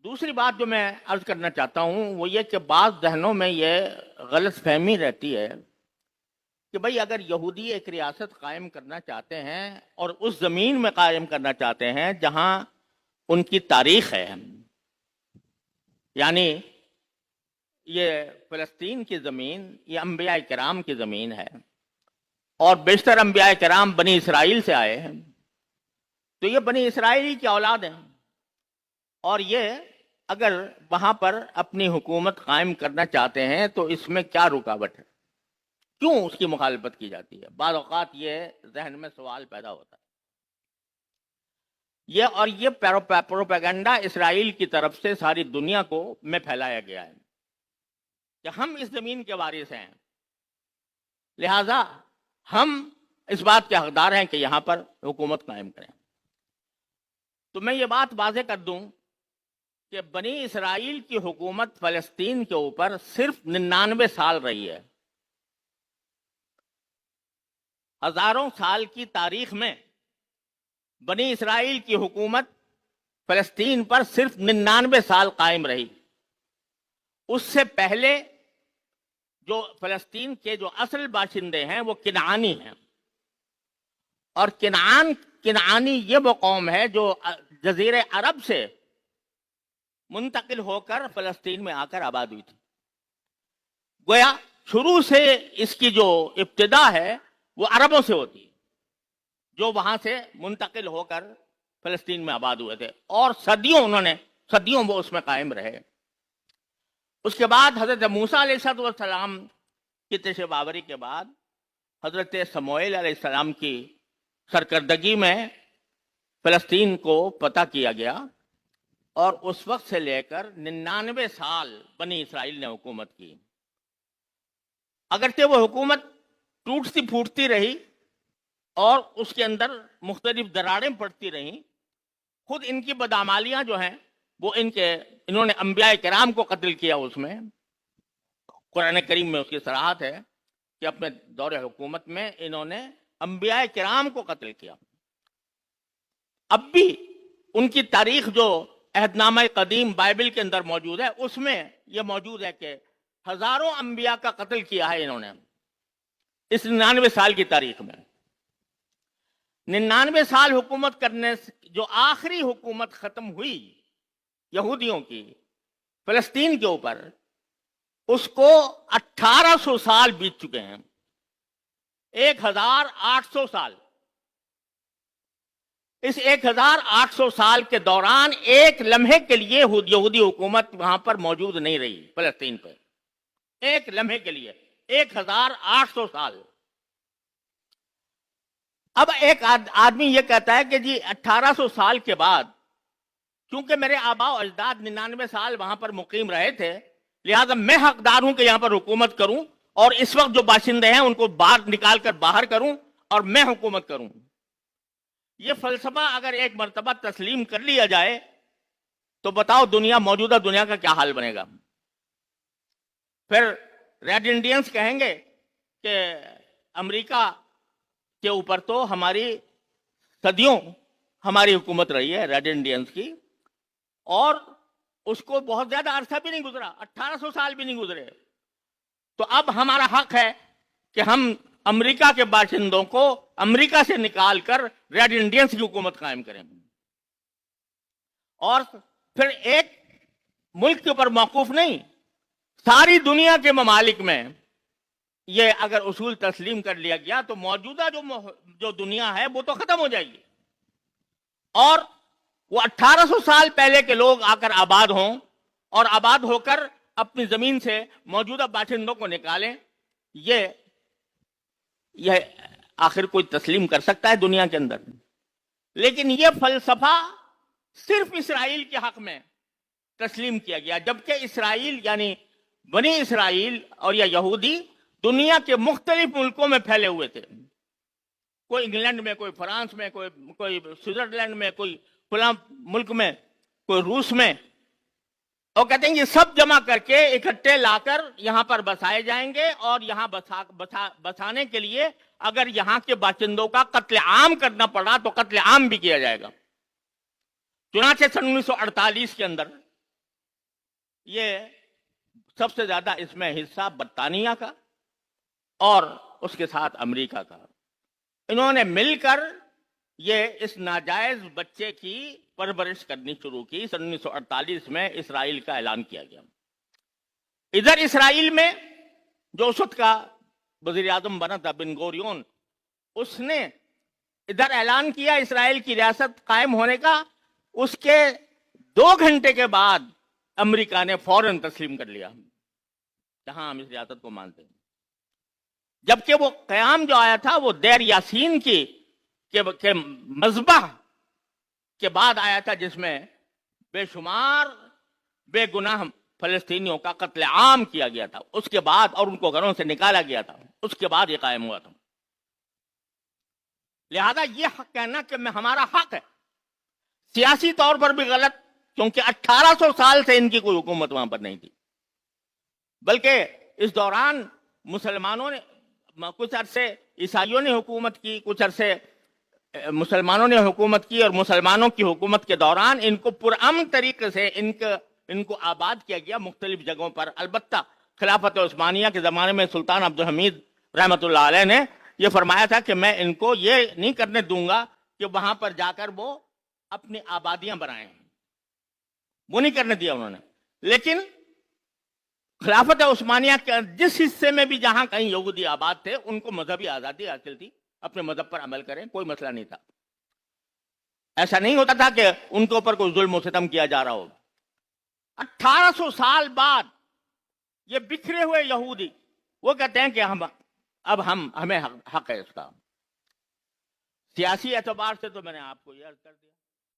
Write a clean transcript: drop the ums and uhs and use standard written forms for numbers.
دوسری بات جو میں عرض کرنا چاہتا ہوں وہ یہ کہ بعض ذہنوں میں یہ غلط فہمی رہتی ہے کہ بھئی اگر یہودی ایک ریاست قائم کرنا چاہتے ہیں اور اس زمین میں قائم کرنا چاہتے ہیں جہاں ان کی تاریخ ہے، یعنی یہ فلسطین کی زمین یہ انبیاء کرام کی زمین ہے اور بیشتر انبیاء کرام بنی اسرائیل سے آئے ہیں، تو یہ بنی اسرائیلی کی اولاد ہیں، اور یہ اگر وہاں پر اپنی حکومت قائم کرنا چاہتے ہیں تو اس میں کیا رکاوٹ ہے، کیوں اس کی مخالفت کی جاتی ہے؟ بعض اوقات یہ ذہن میں سوال پیدا ہوتا ہے۔ یہ پروپیگنڈا اسرائیل کی طرف سے ساری دنیا کو میں پھیلایا گیا ہے کہ ہم اس زمین کے وارث ہیں، لہذا ہم اس بات کے حقدار ہیں کہ یہاں پر حکومت قائم کریں۔ تو میں یہ بات واضح کر دوں کہ بنی اسرائیل کی حکومت فلسطین کے اوپر صرف 99 سال رہی ہے۔ ہزاروں سال کی تاریخ میں بنی اسرائیل کی حکومت فلسطین پر صرف 99 سال قائم رہی۔ اس سے پہلے جو فلسطین کے جو اصل باشندے ہیں وہ کنعانی ہیں، اور کنعانی یہ وہ قوم ہے جو جزیرے عرب سے منتقل ہو کر فلسطین میں آ کر آباد ہوئی تھی۔ گویا شروع سے اس کی جو ابتدا ہے وہ عربوں سے ہوتی ہے جو وہاں سے منتقل ہو کر فلسطین میں آباد ہوئے تھے، اور صدیوں وہ اس میں قائم رہے۔ اس کے بعد حضرت موسیٰ علیہ السلام کی تشریف آوری کے بعد حضرت سموئیل علیہ السلام کی سرکردگی میں فلسطین کو فتح کیا گیا، اور اس وقت سے لے کر 99 سال بنی اسرائیل نے حکومت کی۔ اگرچہ وہ حکومت ٹوٹتی پھوٹتی رہی اور اس کے اندر مختلف دراڑیں پڑتی رہیں، خود ان کی بدعمالیاں جو ہیں وہ انہوں نے انبیاء کرام کو قتل کیا۔ اس میں قرآن کریم میں اس کی صراحت ہے کہ اپنے دور حکومت میں انہوں نے انبیاء کرام کو قتل کیا۔ اب بھی ان کی تاریخ جو عہد نامہ قدیم بائبل کے اندر موجود ہے اس میں یہ موجود ہے کہ ہزاروں انبیاء کا قتل کیا ہے انہوں نے اس 99 سال کی تاریخ میں۔ 99 سال حکومت کرنے سے جو آخری حکومت ختم ہوئی یہودیوں کی فلسطین کے اوپر، اس کو 1800 سال بیت چکے ہیں، 1800 سال۔ اس 1800 سال کے دوران ایک لمحے کے لیے یہودی حکومت وہاں پر موجود نہیں رہی فلسطین پہ، ایک لمحے کے لیے 1800 سال۔ اب ایک آدمی یہ کہتا ہے کہ جی 1800 سال کے بعد کیونکہ میرے آباء و اجداد 99 سال وہاں پر مقیم رہے تھے، لہذا میں حقدار ہوں کہ یہاں پر حکومت کروں، اور اس وقت جو باشندے ہیں ان کو باہر نکال کر باہر کروں اور میں حکومت کروں۔ یہ فلسفہ اگر ایک مرتبہ تسلیم کر لیا جائے تو بتاؤ موجودہ دنیا کا کیا حال بنے گا؟ پھر ریڈ انڈینز کہیں گے کہ امریکہ کے اوپر تو صدیوں ہماری حکومت رہی ہے ریڈ انڈینز کی، اور اس کو بہت زیادہ عرصہ بھی نہیں گزرا، 1800 سال بھی نہیں گزرے، تو اب ہمارا حق ہے کہ ہم امریکہ کے باشندوں کو امریکہ سے نکال کر ریڈ انڈینز کی حکومت قائم کریں۔ اور پھر ایک ملک کے اوپر موقوف نہیں، ساری دنیا کے ممالک میں یہ اگر اصول تسلیم کر لیا گیا تو موجودہ جو دنیا ہے وہ تو ختم ہو جائے گی، اور وہ 1800 سال پہلے کے لوگ آ کر آباد ہوں اور آباد ہو کر اپنی زمین سے موجودہ باشندوں کو نکالیں۔ یہ آخر کوئی تسلیم کر سکتا ہے دنیا کے اندر؟ لیکن یہ فلسفہ صرف اسرائیل کے حق میں تسلیم کیا گیا، جبکہ اسرائیل یعنی بنی اسرائیل اور یا یہودی دنیا کے مختلف ملکوں میں پھیلے ہوئے تھے، کوئی انگلینڈ میں، کوئی فرانس میں، کوئی سوئٹزرلینڈ میں، کوئی فلاں ملک میں، کوئی روس میں، اور کہتے ہیں یہ سب جمع کر کے اکٹھے لا کر یہاں پر بسائے جائیں گے، اور یہاں بسانے کے لیے اگر یہاں کے باشندوں کا قتل عام کرنا پڑا تو قتل عام بھی کیا جائے گا۔ چنانچہ سن 1948 کے اندر یہ سب سے زیادہ اس میں حصہ برطانیہ کا اور اس کے ساتھ امریکہ کا. انہوں نے مل کر یہ اس ناجائز بچے کی پرورش کرنی شروع کی. 1948 میں اسرائیل کا اعلان کیا گیا. ادھر اسرائیل میں جو اس وقت کا وزیر اعظم بنا تھا بن گوریون، اس نے ادھر اعلان کیا اسرائیل کی ریاست قائم ہونے کا. اس کے 2 گھنٹے کے بعد امریکہ نے فوراً تسلیم کر لیا جہاں ہم اس ریاست کو مانتے ہیں. جبکہ وہ قیام جو آیا تھا وہ دیر یاسین کی کے مذبح کے بعد آیا تھا، جس میں بے شمار بے گناہ فلسطینیوں کا قتل عام کیا گیا تھا. اس کے بعد اور ان کو گھروں سے نکالا گیا تھا. اس کے بعد یہ قائم ہوا تھا. لہذا یہ حق کہنا کہ ہمارا حق ہے سیاسی طور پر بھی غلط، کیونکہ 1800 سال سے ان کی کوئی حکومت وہاں پر نہیں تھی. بلکہ اس دوران مسلمانوں نے کچھ عرصے عیسائیوں نے حکومت کی، کچھ عرصے مسلمانوں نے حکومت کی، اور مسلمانوں کی حکومت کے دوران ان کو پرامن طریقے سے ان کو آباد کیا گیا مختلف جگہوں پر. البتہ خلافت عثمانیہ کے زمانے میں سلطان عبد الحمید رحمۃ اللہ علیہ نے یہ فرمایا تھا کہ میں ان کو یہ نہیں کرنے دوں گا کہ وہاں پر جا کر وہ اپنی آبادیاں بنائیں. وہ نہیں کرنے دیا انہوں نے. لیکن خلافت عثمانیہ کے جس حصے میں بھی جہاں کہیں یہودی آباد تھے ان کو مذہبی آزادی حاصل تھی، اپنے مذہب پر عمل کریں، کوئی مسئلہ نہیں تھا. ایسا نہیں ہوتا تھا کہ ان کے اوپر کوئی ظلم و ستم کیا جا رہا ہو. 1800 سال بعد یہ بکھرے ہوئے یہودی وہ کہتے ہیں کہ ہمیں حق ہے اس کا. سیاسی اعتبار سے تو میں نے آپ کو یہ عرض کر دیا.